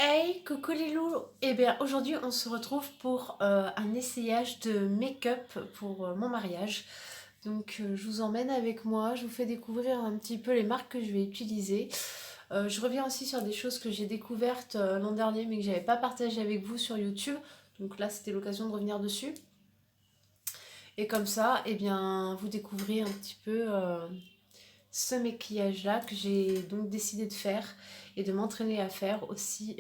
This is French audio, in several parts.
Hey, coucou les loups! Eh bien, aujourd'hui, on se retrouve pour un essayage de make-up pour mon mariage. Donc, je vous emmène avec moi, je vous fais découvrir un petit peu les marques que je vais utiliser. Je reviens aussi sur des choses que j'ai découvertes l'an dernier, mais que j'avais pas partagé avec vous sur YouTube. Donc là, c'était l'occasion de revenir dessus. Et comme ça, eh bien, vous découvrez un petit peu ce maquillage-là que j'ai donc décidé de faire et de m'entraîner à faire aussi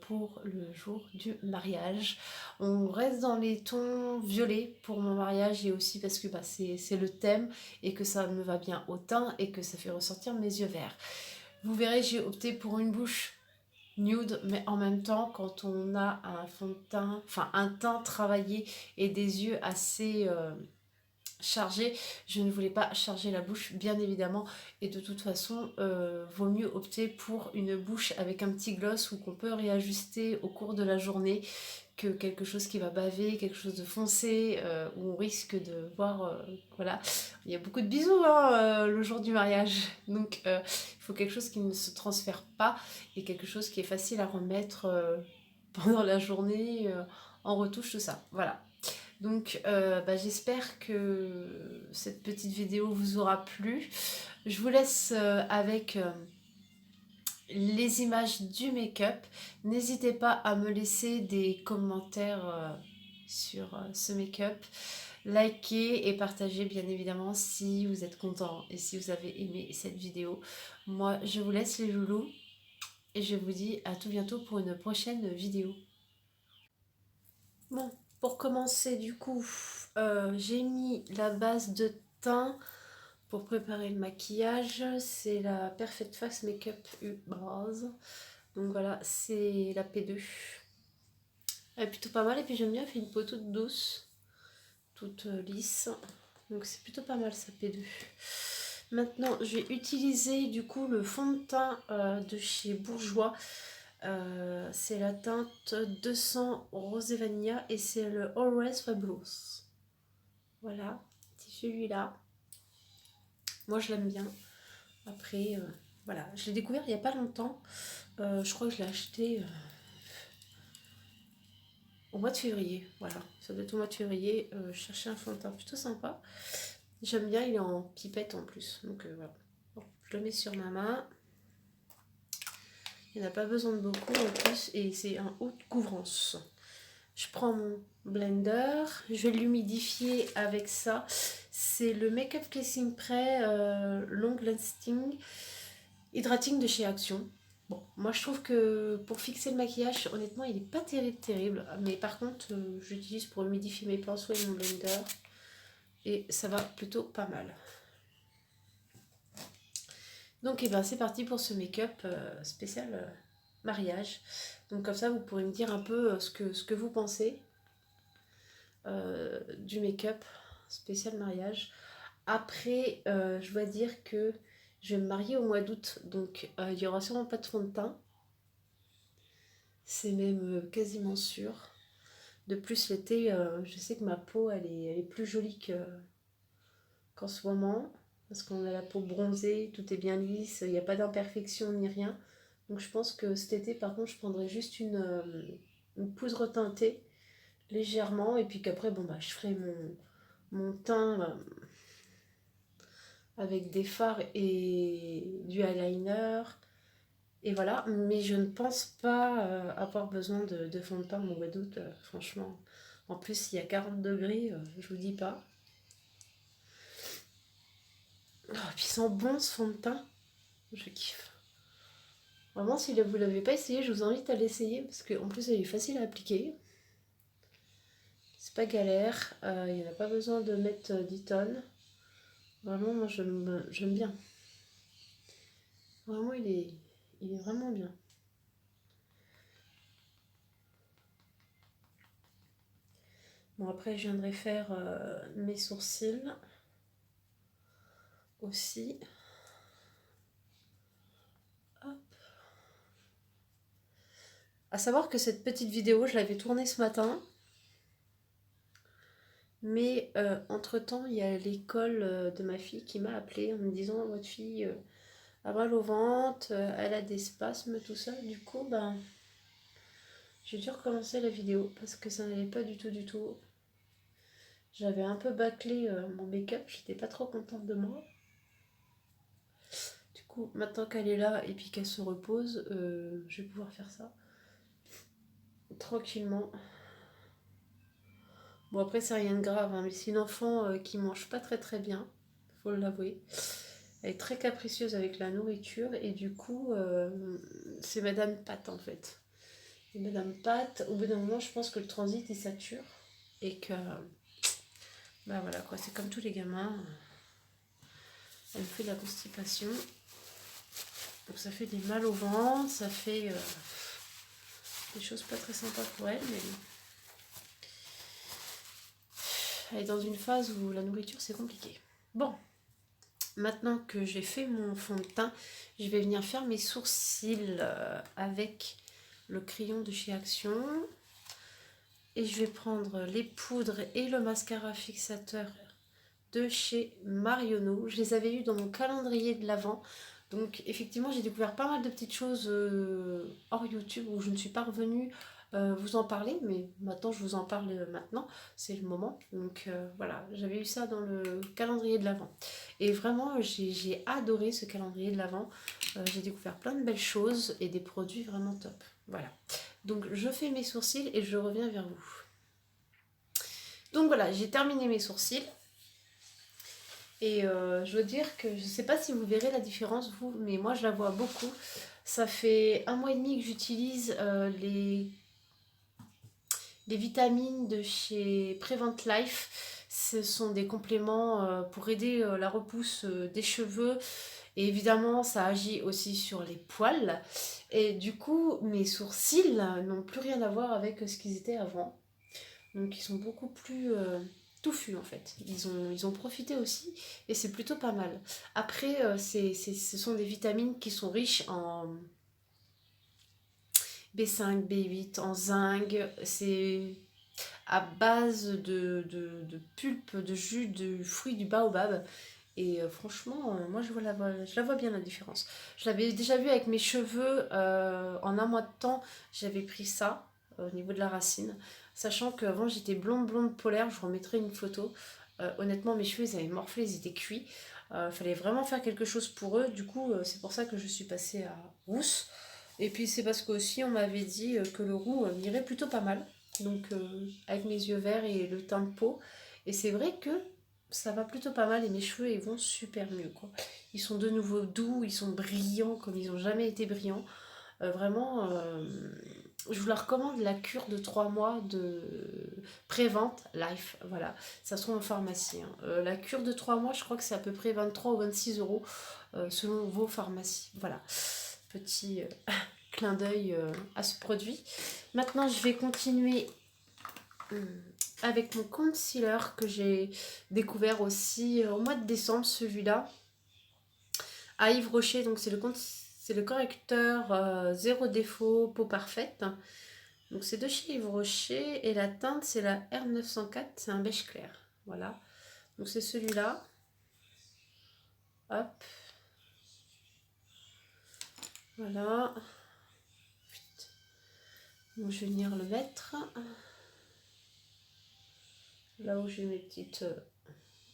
pour le jour du mariage. On reste dans les tons violets pour mon mariage et aussi parce que bah, c'est le thème et que ça me va bien au teint et que ça fait ressortir mes yeux verts. Vous verrez, j'ai opté pour une bouche nude, mais en même temps, quand on a un fond de teint, enfin un teint travaillé et des yeux assez chargé, je ne voulais pas charger la bouche bien évidemment, et de toute façon vaut mieux opter pour une bouche avec un petit gloss ou qu'on peut réajuster au cours de la journée que quelque chose qui va baver, quelque chose de foncé où on risque de voir voilà, il y a beaucoup de bisous hein, le jour du mariage, donc il faut quelque chose qui ne se transfère pas et quelque chose qui est facile à remettre pendant la journée en retouche, tout ça, voilà. Donc bah, j'espère que cette petite vidéo vous aura plu. Je vous laisse avec les images du make-up. N'hésitez pas à me laisser des commentaires sur ce make-up. Likez et partagez bien évidemment si vous êtes content et si vous avez aimé cette vidéo. Moi je vous laisse les loulous et je vous dis à tout bientôt pour une prochaine vidéo. Bon, pour commencer du coup, j'ai mis la base de teint pour préparer le maquillage. C'est la Perfect Face Makeup U Base. Donc voilà, c'est la P2. Elle est plutôt pas mal et puis j'aime bien, elle fait une peau toute douce, toute lisse. Donc c'est plutôt pas mal sa P2. Maintenant, je vais utiliser du coup le fond de teint de chez Bourjois. C'est la teinte 200 Rosé Vanilla et c'est le Always Fabulous. Voilà, c'est celui-là. Moi je l'aime bien. Après, voilà, je l'ai découvert il n'y a pas longtemps. Je crois que je l'ai acheté au mois de février. Voilà, ça doit être au mois de février. Je cherchais un fond de teint plutôt sympa. J'aime bien, il est en pipette en plus. Donc voilà. Bon, je le mets sur ma main. Il n'y en a pas besoin de beaucoup en plus et c'est un haute couvrance. Je prends mon blender, je vais l'humidifier avec ça. C'est le Make-up Cleansing Spray Long Lasting Hydrating de chez Action. Bon, moi je trouve que pour fixer le maquillage, honnêtement, il n'est pas terrible. Mais par contre, j'utilise pour humidifier mes pinceaux et mon blender. Et ça va plutôt pas mal. Donc, et ben, c'est parti pour ce make-up spécial mariage. Donc comme ça, vous pourrez me dire un peu ce que vous pensez du make-up spécial mariage. Après, je dois dire que je vais me marier au mois d'août, donc il n'y aura sûrement pas de fond de teint. C'est même quasiment sûr. De plus, l'été, je sais que ma peau, elle est plus jolie qu'en ce moment. Parce qu'on a la peau bronzée, tout est bien lisse, il n'y a pas d'imperfection ni rien. Donc je pense que cet été, par contre, je prendrai juste une poudre teintée légèrement. Et puis qu'après, bon, bah, je ferai mon teint avec des fards et du eyeliner. Et voilà, mais je ne pense pas avoir besoin de fond de teint au mois d'août, franchement. En plus, il y a 40 degrés, je vous dis pas. Oh, puis il sent bon ce fond de teint, je kiffe. Vraiment, si vous ne l'avez pas essayé, je vous invite à l'essayer parce qu'en plus, il est facile à appliquer. C'est pas galère, il n'y en a pas besoin de mettre 10 tonnes. Vraiment, moi j'aime bien. Vraiment, il est vraiment bien. Bon, après, je viendrai faire mes sourcils aussi. Hop. À savoir que cette petite vidéo, je l'avais tournée ce matin. Mais entre-temps, il y a l'école de ma fille qui m'a appelée en me disant votre fille a mal au ventre, elle a des spasmes, tout ça. Du coup, ben, J'ai dû recommencer la vidéo parce que ça n'allait pas du tout du tout. J'avais un peu bâclé mon make-up, j'étais pas trop contente de moi. Du coup, maintenant qu'elle est là et puis qu'elle se repose, je vais pouvoir faire ça tranquillement. Bon, après, c'est rien de grave, hein, mais c'est une enfant qui mange pas très très bien, faut l'avouer. Elle est très capricieuse avec la nourriture et du coup, c'est Madame Pat en fait. Et Madame Pat, au bout d'un moment, je pense que le transit il sature et que, bah voilà quoi, c'est comme tous les gamins. Elle fait de la constipation, donc ça fait des mal au ventre, ça fait des choses pas très sympas pour elle, mais elle est dans une phase où la nourriture c'est compliqué. Bon, maintenant que j'ai fait mon fond de teint, je vais venir faire mes sourcils avec le crayon de chez Action. Et je vais prendre les poudres et le mascara fixateur de chez Marionneau. Je les avais eus dans mon calendrier de l'Avent. Donc effectivement, j'ai découvert pas mal de petites choses hors YouTube où je ne suis pas revenue vous en parler. Mais maintenant, je vous en parle maintenant. C'est le moment. Donc voilà, j'avais eu ça dans le calendrier de l'Avent. Et vraiment, j'ai adoré ce calendrier de l'Avent. J'ai découvert plein de belles choses et des produits vraiment top. Voilà. Donc je fais mes sourcils et je reviens vers vous. Donc voilà, j'ai terminé mes sourcils. Et je veux dire que je ne sais pas si vous verrez la différence, vous, mais moi je la vois beaucoup. Ça fait 1 mois et demi que j'utilise les vitamines de chez Prevent Life. Ce sont des compléments pour aider la repousse des cheveux. Et évidemment, ça agit aussi sur les poils. Et du coup, mes sourcils n'ont plus rien à voir avec ce qu'ils étaient avant. Donc ils sont beaucoup plus touffus en fait. Ils ont profité aussi et c'est plutôt pas mal. Après, ce sont des vitamines qui sont riches en B5, B8, en zinc. C'est à base de pulpe, de jus de fruits du baobab. Et franchement, moi je la vois bien la différence. Je l'avais déjà vu avec mes cheveux en 1 mois de temps, j'avais pris ça au niveau de la racine. Sachant qu'avant j'étais blonde, blonde polaire, je vous remettrai une photo. Honnêtement, mes cheveux ils avaient morflé, ils étaient cuits. Fallait vraiment faire quelque chose pour eux. Du coup, c'est pour ça que je suis passée à rousse. Et puis c'est parce qu'aussi on m'avait dit que le roux m'irait plutôt pas mal. Donc avec mes yeux verts et le teint de peau. Et c'est vrai que ça va plutôt pas mal et mes cheveux ils vont super mieux quoi. Ils sont de nouveau doux, ils sont brillants comme ils n'ont jamais été brillants. Vraiment, je vous la recommande la cure de 3 mois de Prevent Life. Voilà, ça se trouve en pharmacie. Hein. La cure de 3 mois, je crois que c'est à peu près 23 ou 26 euros selon vos pharmacies. Voilà, petit clin d'œil à ce produit. Maintenant, je vais continuer avec mon concealer que j'ai découvert aussi au mois de décembre, celui-là, à Yves Rocher. Donc c'est le correcteur zéro défaut peau parfaite. Donc c'est de chez Yves Rocher et la teinte c'est la R904, c'est un beige clair. Voilà. Donc c'est celui-là. Hop. Voilà. Donc je vais venir le mettre là où j'ai mes petites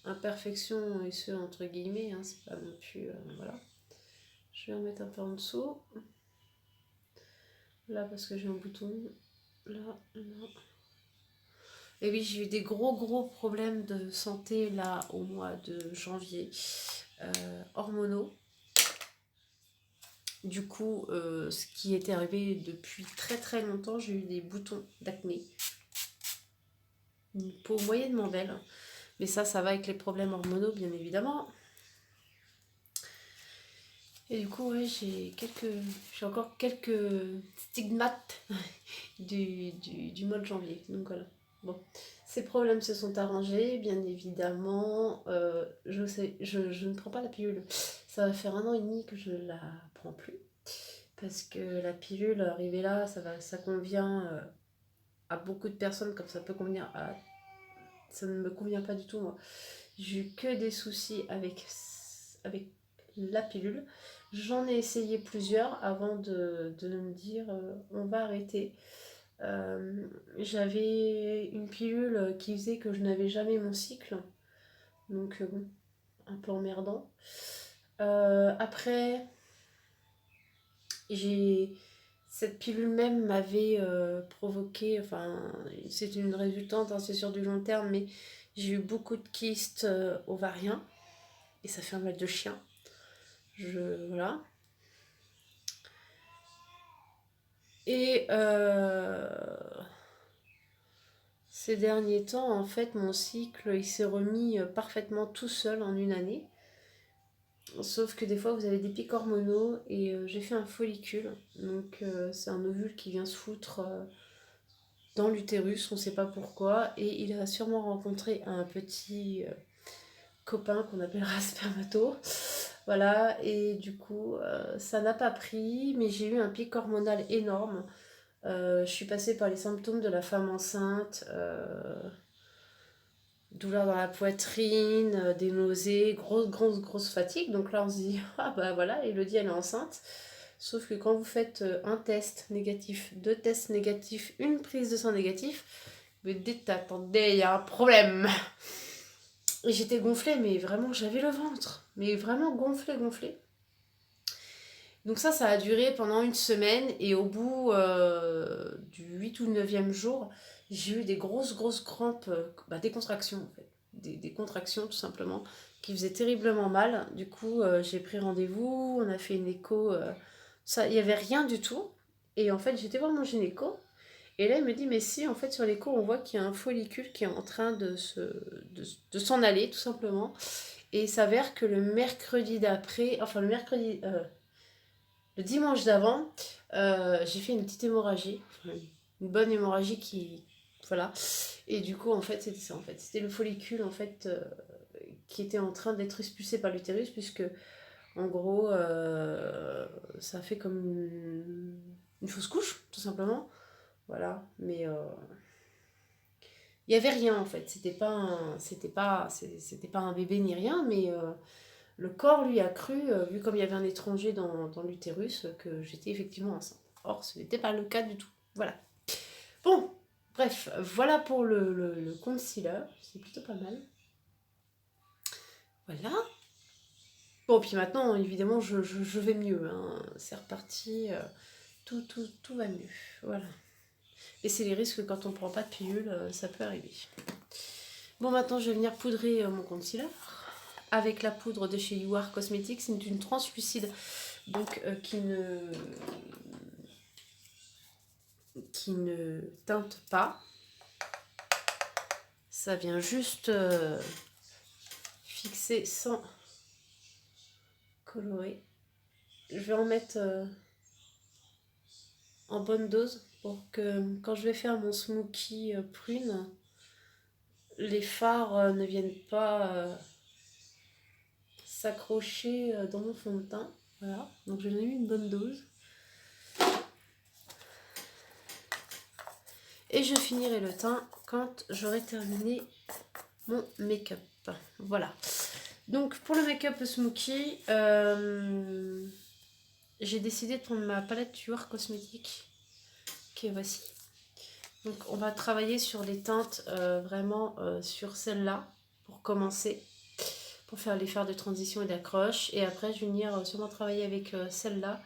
imperfections et ce entre guillemets, hein, c'est pas non plus voilà. Je vais en mettre un peu en dessous. Là parce que j'ai un bouton. Là, là. Et oui, j'ai eu des gros problèmes de santé là au mois de janvier, hormonaux. Du coup, ce qui était arrivé depuis très longtemps, j'ai eu des boutons d'acné. Une peau moyennement belle. Mais ça va avec les problèmes hormonaux, bien évidemment. Et du coup, ouais, j'ai encore quelques stigmates du mois de janvier. Donc voilà. Bon, ces problèmes se sont arrangés, bien évidemment. Je ne prends pas la pilule. Ça va faire 1 an et demi que je ne la prends plus. Parce que la pilule, arrivée là, ça convient à beaucoup de personnes, comme ça peut convenir à... Ça ne me convient pas du tout, moi. J'ai eu que des soucis avec la pilule. J'en ai essayé plusieurs avant de me dire on va arrêter. J'avais une pilule qui faisait que je n'avais jamais mon cycle. Donc bon, un peu emmerdant. Après, j'ai cette pilule même m'avait provoqué, enfin, c'est une résultante, hein, c'est sur du long terme, mais j'ai eu beaucoup de kystes ovariens et ça fait un mal de chien. Voilà. Et ces derniers temps, en fait, mon cycle, il s'est remis parfaitement tout seul en une année. Sauf que des fois, vous avez des pics hormonaux et j'ai fait un follicule. Donc, c'est un ovule qui vient se foutre dans l'utérus, on ne sait pas pourquoi. Et il a sûrement rencontré un petit copain qu'on appellera spermato. Voilà, et du coup, ça n'a pas pris, mais j'ai eu un pic hormonal énorme. Je suis passée par les symptômes de la femme enceinte, douleur dans la poitrine, des nausées, grosse fatigue. Donc là, on se dit, ah bah voilà, Elodie, elle est enceinte. Sauf que quand vous faites un test négatif, deux tests négatifs, une prise de sang négatif, vous vous dites, attendez, il y a un problème. Et j'étais gonflée, mais vraiment, j'avais le ventre. Mais vraiment gonflé. Donc ça a duré pendant une semaine. Et au bout du 8 ou 9e jour, j'ai eu des grosses crampes, des contractions en fait. Des contractions tout simplement, qui faisaient terriblement mal. Du coup, j'ai pris rendez-vous, on a fait une écho. Ça, il n'y avait rien du tout. Et en fait, j'étais voir mon gynéco. Et là, il me dit, mais si, en fait, sur l'écho, on voit qu'il y a un follicule qui est en train de s'en aller, tout simplement. Et il s'avère que le mercredi d'après, enfin le dimanche d'avant, j'ai fait une petite hémorragie. Une bonne hémorragie qui... Voilà. Et du coup, en fait, c'était ça, en fait. C'était le follicule, en fait, qui était en train d'être expulsé par l'utérus, puisque, en gros, ça fait comme une fausse couche, tout simplement. Voilà. Mais il n'y avait rien en fait, c'était pas un bébé ni rien, mais le corps lui a cru, vu comme il y avait un étranger dans l'utérus, que j'étais effectivement enceinte. Or, ce n'était pas le cas du tout. Voilà. Bon, bref, voilà pour le concealer, c'est plutôt pas mal. Voilà. Bon, puis maintenant, évidemment, je vais mieux, hein. C'est reparti, tout va mieux. Voilà. Et c'est les risques quand on ne prend pas de pilule, ça peut arriver. Bon, maintenant, je vais venir poudrer mon concealer avec la poudre de chez You Are Cosmetics. C'est une translucide, donc qui ne teinte pas. Ça vient juste fixer sans colorer. Je vais en mettre en bonne dose pour que quand je vais faire mon smokey prune, les fards ne viennent pas s'accrocher dans mon fond de teint. Voilà, donc je vais donner une bonne dose. Et je finirai le teint quand j'aurai terminé mon make-up. Voilà. Donc pour le make-up smokey, j'ai décidé de prendre ma palette You Are Cosmetics, qui est voici. Donc on va travailler sur les teintes vraiment sur celle-là pour commencer, pour faire les fards de transition et d'accroche. Et après je vais venir sûrement travailler avec celle-là,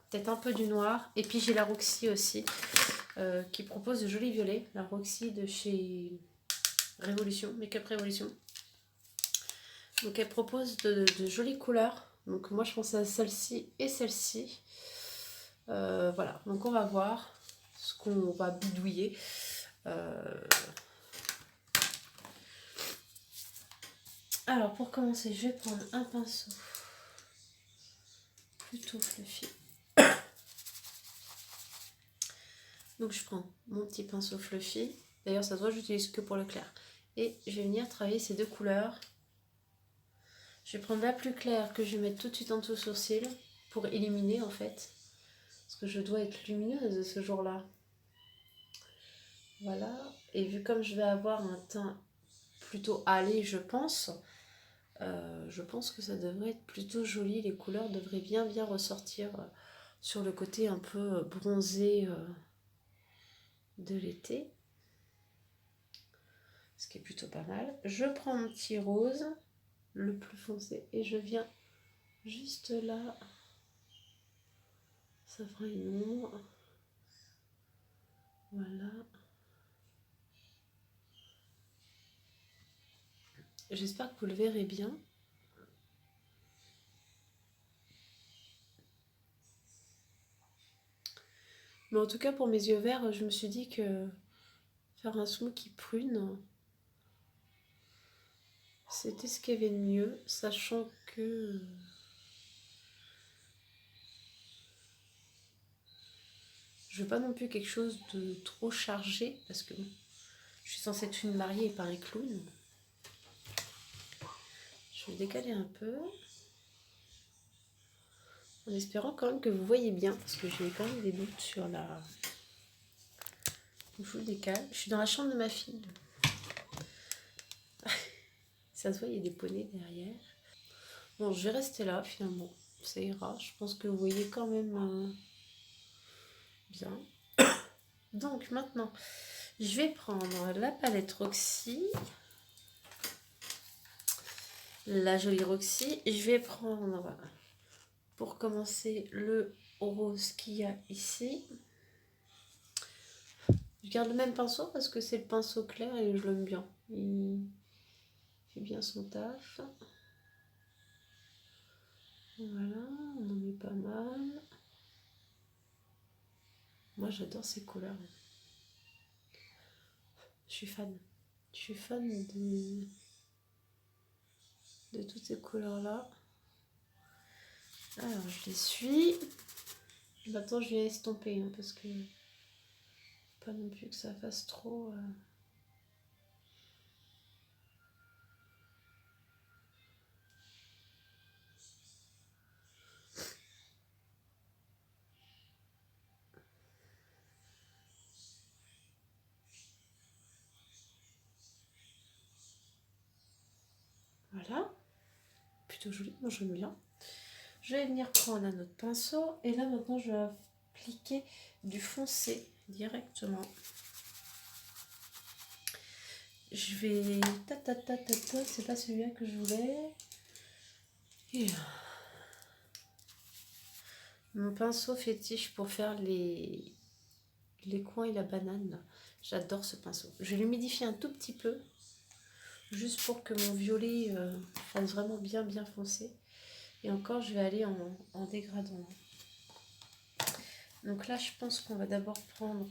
peut-être un peu du noir. Et puis j'ai la Roxy aussi, qui propose de jolis violets. La Roxy de chez Révolution, Make-up Révolution. Donc elle propose de jolies couleurs. Donc moi je pense à celle-ci et celle-ci. Voilà, donc on va voir ce qu'on va bidouiller. Alors pour commencer, je vais prendre un pinceau plutôt fluffy. Donc je prends mon petit pinceau fluffy. D'ailleurs ça se voit, j'utilise que pour le clair. Et je vais venir travailler ces deux couleurs. Je vais prendre la plus claire que je vais mettre tout de suite en dessous sourcil pour éliminer en fait. Parce que je dois être lumineuse ce jour-là. Voilà. Et vu comme je vais avoir un teint plutôt hâlé, je pense que ça devrait être plutôt joli. Les couleurs devraient bien ressortir sur le côté un peu bronzé de l'été. Ce qui est plutôt pas mal. Je prends mon petit rose, le plus foncé, et je viens juste là. Ça fera une ombre. Voilà. J'espère que vous le verrez bien. Mais en tout cas, pour mes yeux verts, je me suis dit que faire un smoothie prune, c'était ce qu'il y avait de mieux, sachant que je veux pas non plus quelque chose de trop chargé, parce que je suis censée être une mariée et pas un clown. Je vais décaler un peu, en espérant quand même que vous voyez bien, parce que j'ai quand même des doutes sur la... Je vous décale. Je suis dans la chambre de ma fille. Ça se voit, il y a des poneys derrière. Bon, je vais rester là, finalement. Ça ira. Je pense que vous voyez quand même bien. Donc, maintenant, je vais prendre la palette Roxy. La jolie Roxy. Je vais prendre, pour commencer, le rose qu'il y a ici. Je garde le même pinceau parce que c'est le pinceau clair et je l'aime bien. Il fait bien son taf. Voilà, on en met pas mal. Moi, j'adore ces couleurs. Je suis fan. Je suis fan de toutes ces couleurs-là. Alors, je les suis. Maintenant, je viens estomper parce que pas non plus que ça fasse trop... Voilà. Plutôt joli, moi j'aime bien. Je vais venir prendre un autre pinceau. Et là, maintenant, je vais appliquer du foncé directement. Je vais... C'est pas celui-là que je voulais. Et... Mon pinceau fétiche pour faire les coins et la banane. J'adore ce pinceau. Je vais l'humidifier un tout petit peu. Juste pour que mon violet fasse vraiment bien foncé. Et encore, je vais aller en dégradant. Donc là, je pense qu'on va d'abord prendre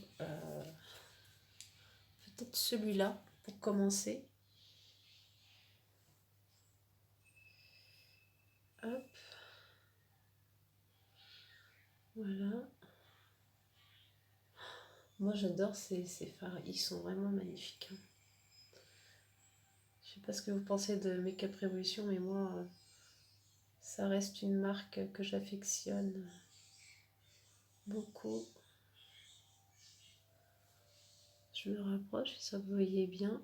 peut-être celui-là pour commencer. Hop. Voilà. Moi, j'adore ces fards. Ils sont vraiment magnifiques. Hein. Je sais pas ce que vous pensez de Make Up Revolution, mais moi, ça reste une marque que j'affectionne beaucoup. Je me rapproche, ça vous voyez bien.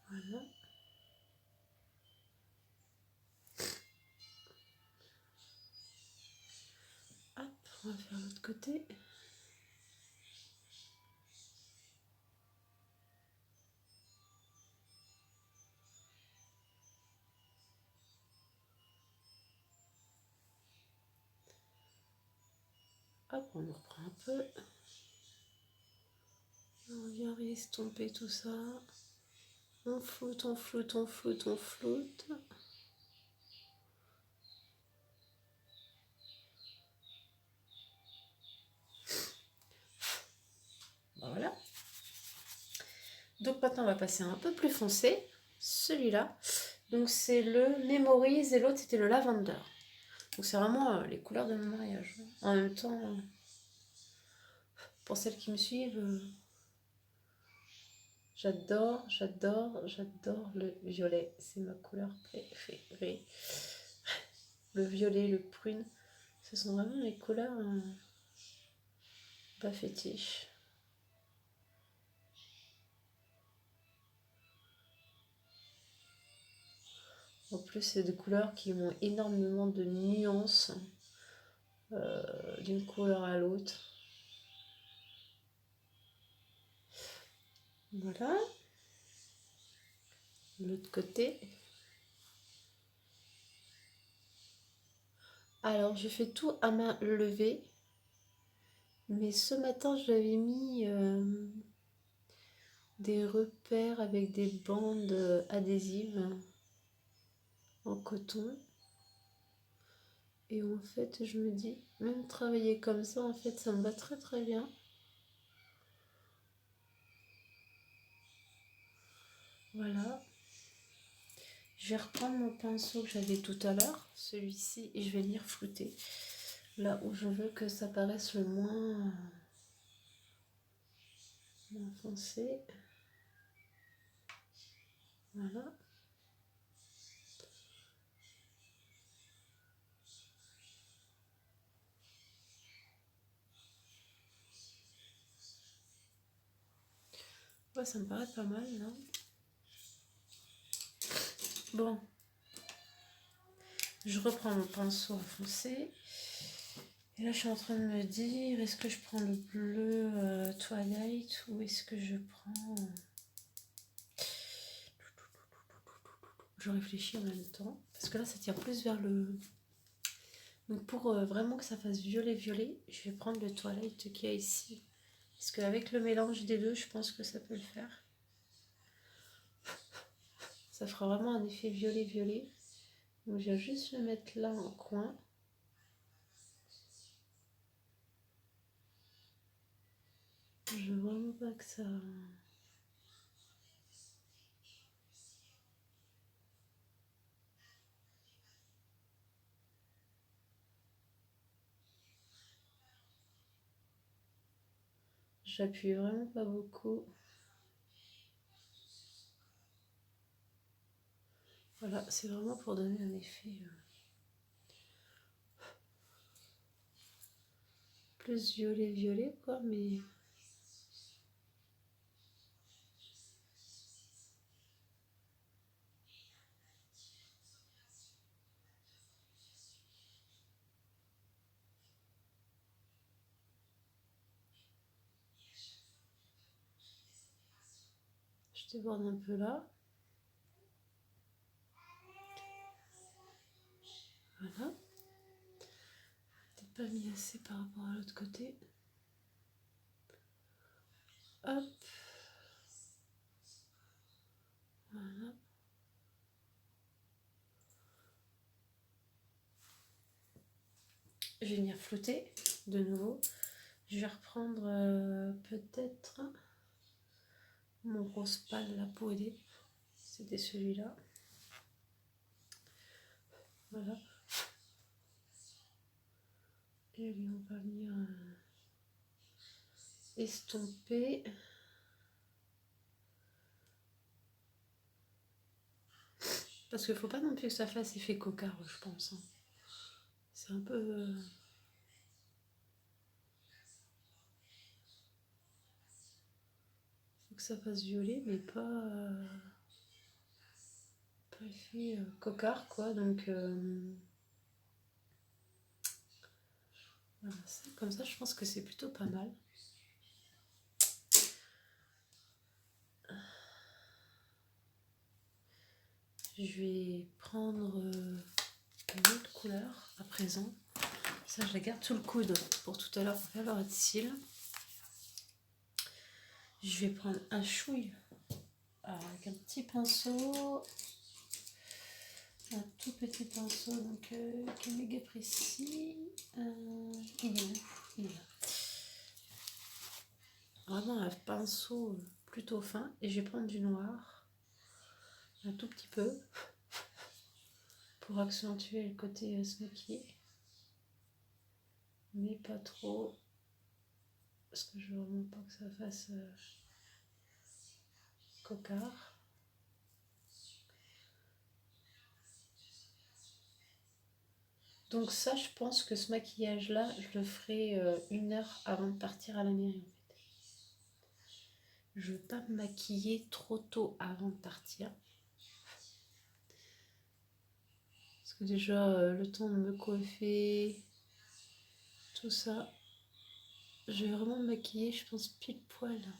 Voilà. Hop, on va faire l'autre côté. Hop, on reprend un peu. On vient estomper tout ça. On floute, on floute, on floute, on floute. Voilà. Donc maintenant, on va passer un peu plus foncé. Celui-là. Donc c'est le Memories et l'autre, c'était le Lavender. Donc c'est vraiment les couleurs de mon mariage. En même temps, pour celles qui me suivent, j'adore le violet. C'est ma couleur préférée. Le violet, le prune, ce sont vraiment les couleurs pas fétiches. En plus, c'est des couleurs qui ont énormément de nuances d'une couleur à l'autre. Voilà. L'autre côté. Alors, je fais tout à main levée. Mais ce matin, j'avais mis des repères avec des bandes adhésives en coton. Et en fait, je me dis, même travailler comme ça, en fait, ça me va très très bien. Voilà. Je vais reprendre mon pinceau que j'avais tout à l'heure, celui-ci, et je vais venir flouter là où je veux que ça paraisse le moins foncé. Voilà. Ouais, ça me paraît pas mal là. Bon, je reprends mon pinceau à foncer. Et là, je suis en train de me dire, est-ce que je prends le bleu Twilight ou est-ce que je prends... Je réfléchis en même temps. Parce que là, ça tire plus vers le... Donc pour vraiment que ça fasse violet-violet, je vais prendre le Twilight qu'il y a ici. Parce qu'avec le mélange des deux, je pense que ça peut le faire. Ça fera vraiment un effet violet-violet. Donc je vais juste le mettre là en coin. Je veux vraiment pas que ça... J'appuie vraiment pas beaucoup. Voilà, c'est vraiment pour donner un effet plus violet-violet, quoi, mais... Je déborde un peu là. Voilà. Peut-être pas mis assez par rapport à l'autre côté. Hop. Voilà. Je vais venir flouter de nouveau. Je vais reprendre peut-être mon rose pâle là pour aider. C'était celui-là. Voilà. Et lui, on va venir estomper. Parce qu'il ne faut pas non plus que ça fasse effet cocarde, je pense. Hein. C'est un peu... faut que ça fasse violet, mais pas effet cocard, quoi. Donc... voilà, ça, comme ça, je pense que c'est plutôt pas mal. Je vais prendre une autre couleur à présent. Ça, je la garde sous le coude pour tout à l'heure pour faire le red seal. Je vais prendre un chouille avec un petit pinceau. Un tout petit pinceau donc, qui est méga précis. Il est où? Il est là. Vraiment un pinceau plutôt fin. Et je vais prendre du noir. Un tout petit peu. Pour accentuer le côté smoky. Mais pas trop. Parce que je veux vraiment pas que ça fasse cocard. Donc ça, je pense que ce maquillage-là, je le ferai 1 heure avant de partir à la mairie. En fait. Je veux pas me maquiller trop tôt avant de partir. Parce que déjà, le temps de me coiffer, tout ça, je vais vraiment me maquiller, je pense, pile poil.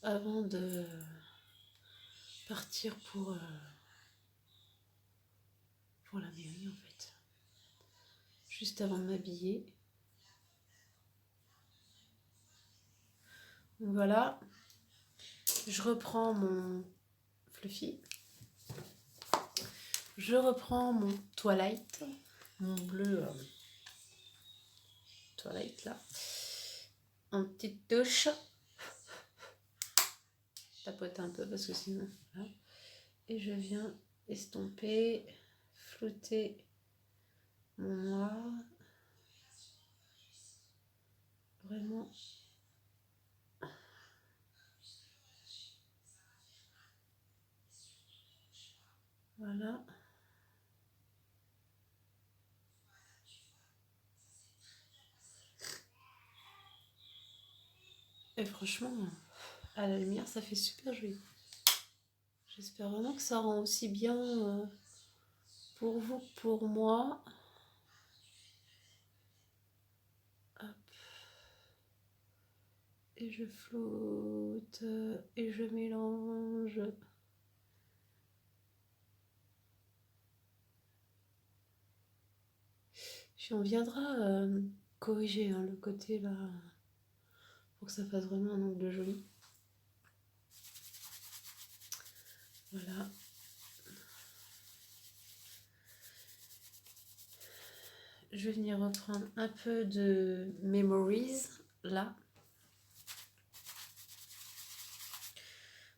avant de partir pour la mairie en fait. Juste avant de m'habiller. Donc voilà, je reprends mon Fluffy. Je reprends mon Twilight, mon bleu Twilight là. En petite touche. Tapote un peu parce que sinon... Voilà. Et je viens estomper, flouter mon noir. Vraiment. Voilà. Et franchement, à la lumière, ça fait super joli. J'espère vraiment que ça rend aussi bien pour vous que pour moi. Hop. Et je floute et je mélange. Puis on viendra corriger hein, le côté là pour que ça fasse vraiment un angle joli. Voilà. Je vais venir reprendre un peu de Memories là.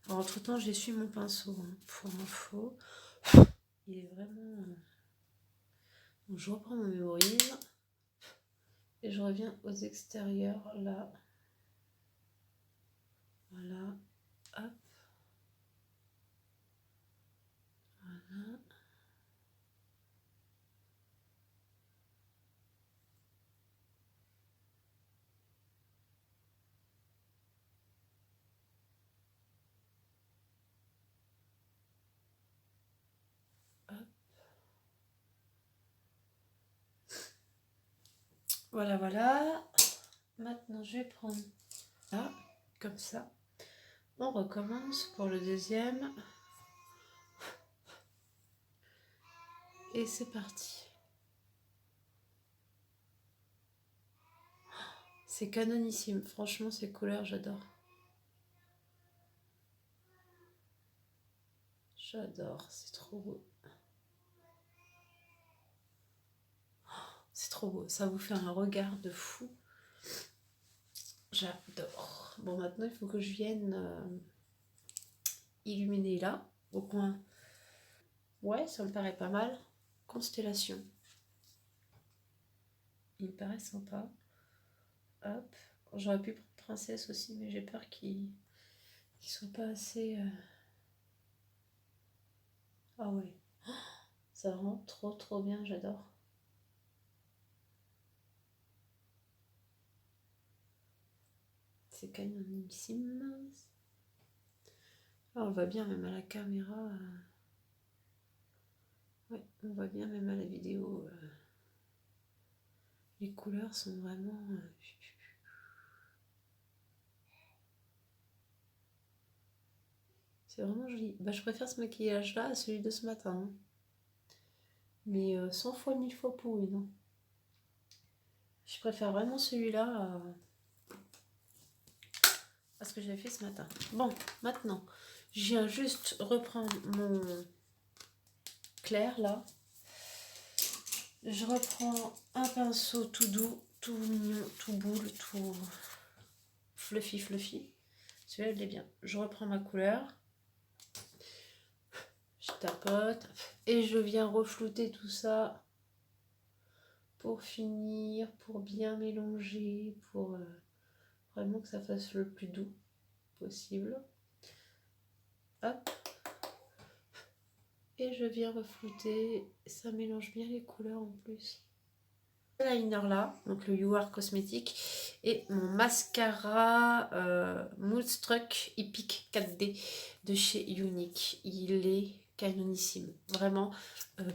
Alors, entre temps, j'essuie mon pinceau hein, pour info. Il est vraiment. Donc, je reprends mon Memories et je reviens aux extérieurs là. Voilà. Hop. Voilà. Hop. Voilà, voilà. Maintenant, je vais prendre là, comme ça. On recommence pour le deuxième. Et c'est parti. C'est canonissime. Franchement, ces couleurs, j'adore. J'adore. C'est trop beau. C'est trop beau. Ça vous fait un regard de fou. J'adore. Bon, maintenant, il faut que je vienne illuminer là, au coin. Ouais, ça me paraît pas mal. Constellation. Il me paraît sympa. Hop. J'aurais pu prendre princesse aussi, mais j'ai peur qu'il soit pas assez... Ah ouais. Ça rend trop bien, j'adore. C'est canonissime. Ah, on voit bien même à la caméra. Ouais, on voit bien même à la vidéo. Les couleurs sont vraiment... C'est vraiment joli. Bah, je préfère ce maquillage-là à celui de ce matin. Hein. Mais 100 fois, 1000 fois pour une. Hein. Je préfère vraiment celui-là à ce que j'avais fait ce matin. Bon, maintenant, je viens juste reprendre mon clair là. Je reprends un pinceau tout doux, tout mignon, tout boule, tout fluffy. Celui-là, il est bien. Je reprends ma couleur. Je tapote. Et je viens reflouter tout ça pour finir, pour bien mélanger, pour vraiment que ça fasse le plus doux possible. Hop. Et je viens reflouter. Ça mélange bien les couleurs en plus. Liner là, donc le You Are Cosmétique, et mon mascara Moodstruck Epic 4D de chez Unique. Il est canonissime, vraiment.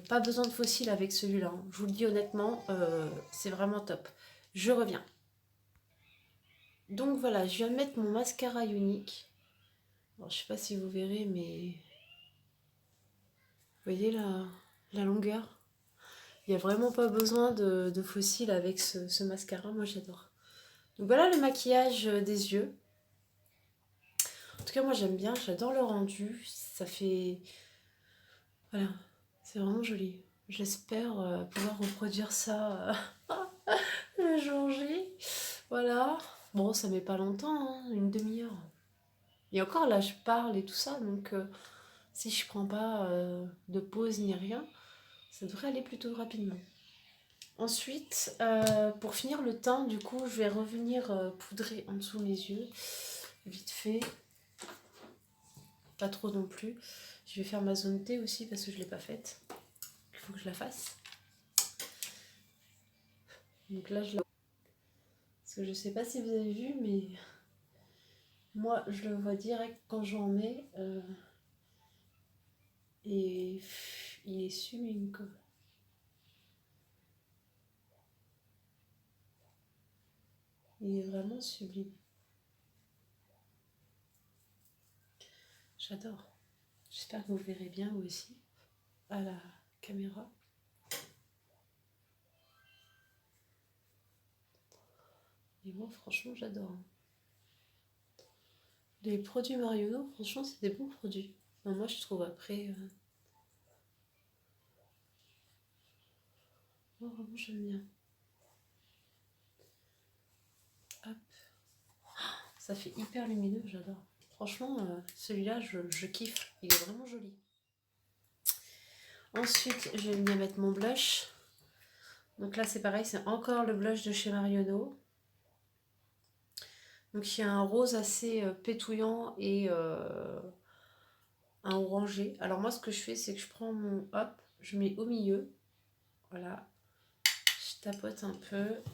Pas besoin de fossile avec celui-là, hein. Je vous le dis honnêtement, c'est vraiment top. Je reviens. Donc voilà, je viens de mettre mon mascara Unique. Alors, je sais pas si vous verrez, mais vous voyez la longueur? Il n'y a vraiment pas besoin de faux cils avec ce mascara, moi j'adore. Donc voilà le maquillage des yeux. En tout cas, moi j'aime bien, j'adore le rendu. Ça fait... Voilà, c'est vraiment joli. J'espère pouvoir reproduire ça le jour J. Voilà. Bon, ça met pas longtemps, hein, une demi-heure. Et encore là, je parle et tout ça, donc si je prends pas de pause ni rien, ça devrait aller plutôt rapidement. Ensuite, pour finir le teint, du coup, je vais revenir poudrer en dessous mes yeux, vite fait. Pas trop non plus. Je vais faire ma zone T aussi parce que je ne l'ai pas faite. Il faut que je la fasse. Donc là, je la... Parce que je sais pas si vous avez vu, mais moi, je le vois direct quand j'en mets. Et il est sublime, quoi. Il est vraiment sublime. J'adore. J'espère que vous verrez bien, vous aussi, à la caméra. Et moi, franchement, j'adore. Les produits Marionneau, franchement, c'est des bons produits. Non, moi, je trouve après... Moi, vraiment, j'aime bien. Hop. Ça fait hyper lumineux, j'adore. Franchement, celui-là, je kiffe. Il est vraiment joli. Ensuite, je vais venir mettre mon blush. Donc là, c'est pareil, c'est encore le blush de chez Marionneau. Donc il y a un rose assez pétouillant et un orangé. Alors moi, ce que je fais, c'est que je prends mon... Hop, je mets au milieu. Voilà. Je tapote un peu.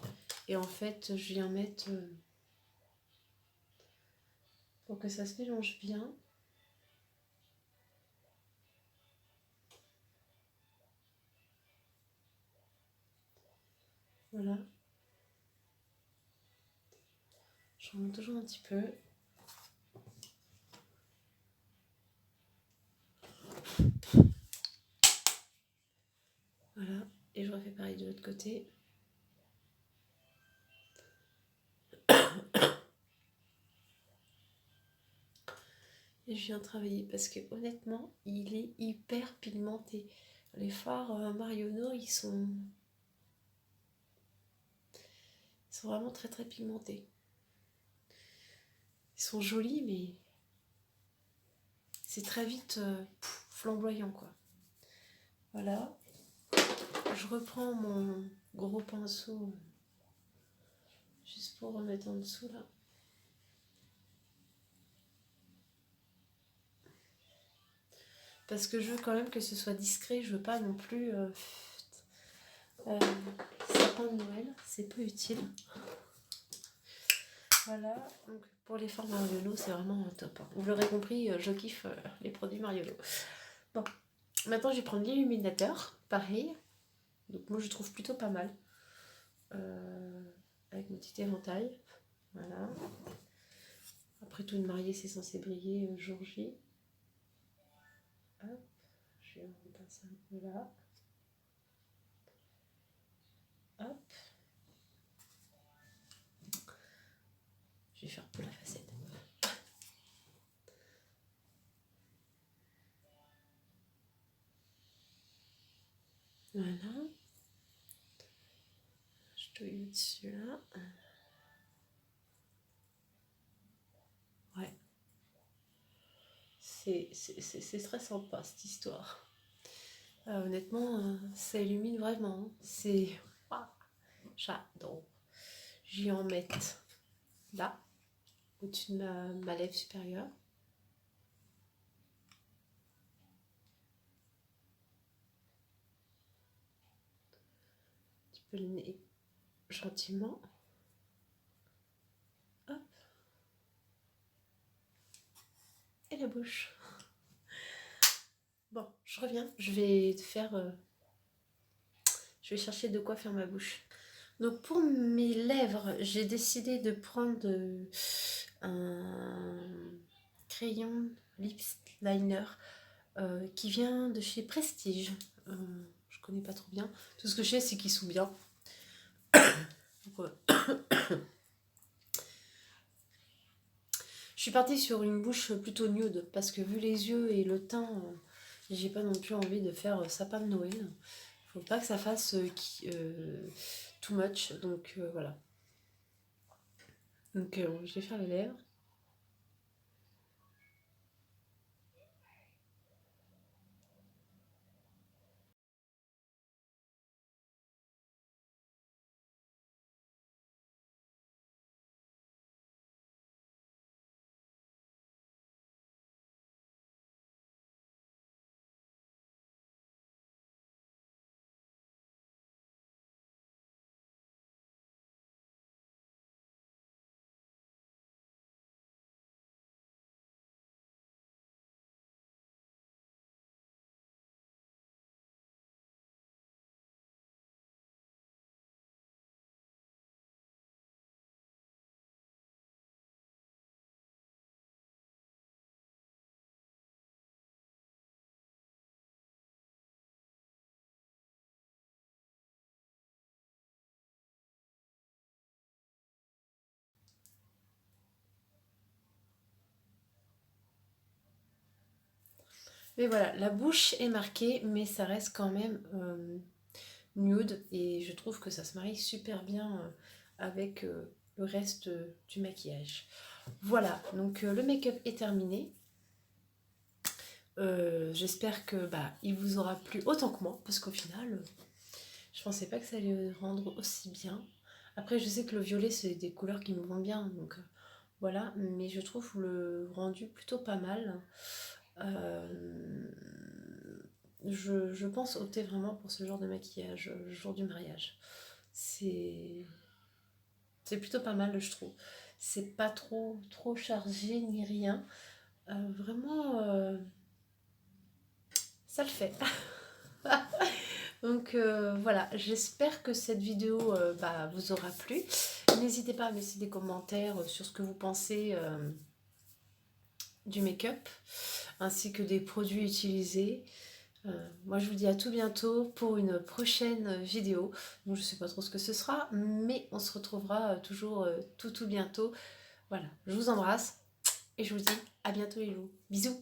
Et en fait, je viens mettre... pour que ça se mélange bien. Voilà. Je remonte toujours un petit peu. Voilà. Et je refais pareil de l'autre côté. Et je viens travailler parce que honnêtement, il est hyper pigmenté. Les fards Marionneau, ils sont vraiment très très pigmentés. Ils sont jolis, mais c'est très vite flamboyant, quoi. Voilà. Je reprends mon gros pinceau juste pour remettre en dessous là. Parce que je veux quand même que ce soit discret, je veux pas non plus sapin de Noël, c'est peu utile. Voilà, donc pour les formes Marionneau, c'est vraiment top. Hein. Vous l'aurez compris, je kiffe les produits Marionneau. Bon, maintenant je vais prendre l'illuminateur, pareil. Donc moi je trouve plutôt pas mal. Avec mon petit éventail. Voilà. Après tout, une mariée, c'est censé briller jour J. Hop, je vais repasser un peu là. Hop. Je vais faire pour la facette. Voilà. Je touille dessus là. Ouais. C'est très sympa cette histoire. Honnêtement, ça illumine vraiment. C'est... J'adore. J'y en mette là, au-dessus de ma lèvre supérieure. Un petit peu le nez, gentiment. Hop. Et la bouche. Bon, je reviens. Je vais faire... je vais chercher de quoi faire ma bouche. Donc pour mes lèvres, j'ai décidé de prendre un crayon lip liner qui vient de chez Prestige. Je connais pas trop bien. Tout ce que je sais, c'est qu'ils sont bien. Donc, je suis partie sur une bouche plutôt nude parce que vu les yeux et le teint, j'ai pas non plus envie de faire sapin de Noël. Faut pas que ça fasse too much. Donc voilà. Donc je vais faire les lèvres. Mais voilà, la bouche est marquée, mais ça reste quand même nude. Et je trouve que ça se marie super bien avec le reste du maquillage. Voilà, donc le make-up est terminé. J'espère que il vous aura plu autant que moi, parce qu'au final, je pensais pas que ça allait rendre aussi bien. Après, je sais que le violet, c'est des couleurs qui me vont bien, donc voilà, mais je trouve le rendu plutôt pas mal. Je pense opter vraiment pour ce genre de maquillage le jour du mariage. C'est plutôt pas mal, je trouve. C'est pas trop chargé ni rien. Vraiment, ça le fait. Donc voilà, j'espère que cette vidéo vous aura plu. N'hésitez pas à me laisser des commentaires sur ce que vous pensez du make-up, ainsi que des produits utilisés. Moi je vous dis à tout bientôt pour une prochaine vidéo. Donc je sais pas trop ce que ce sera, mais on se retrouvera toujours tout bientôt. Voilà, je vous embrasse et je vous dis à bientôt les loups. Bisous.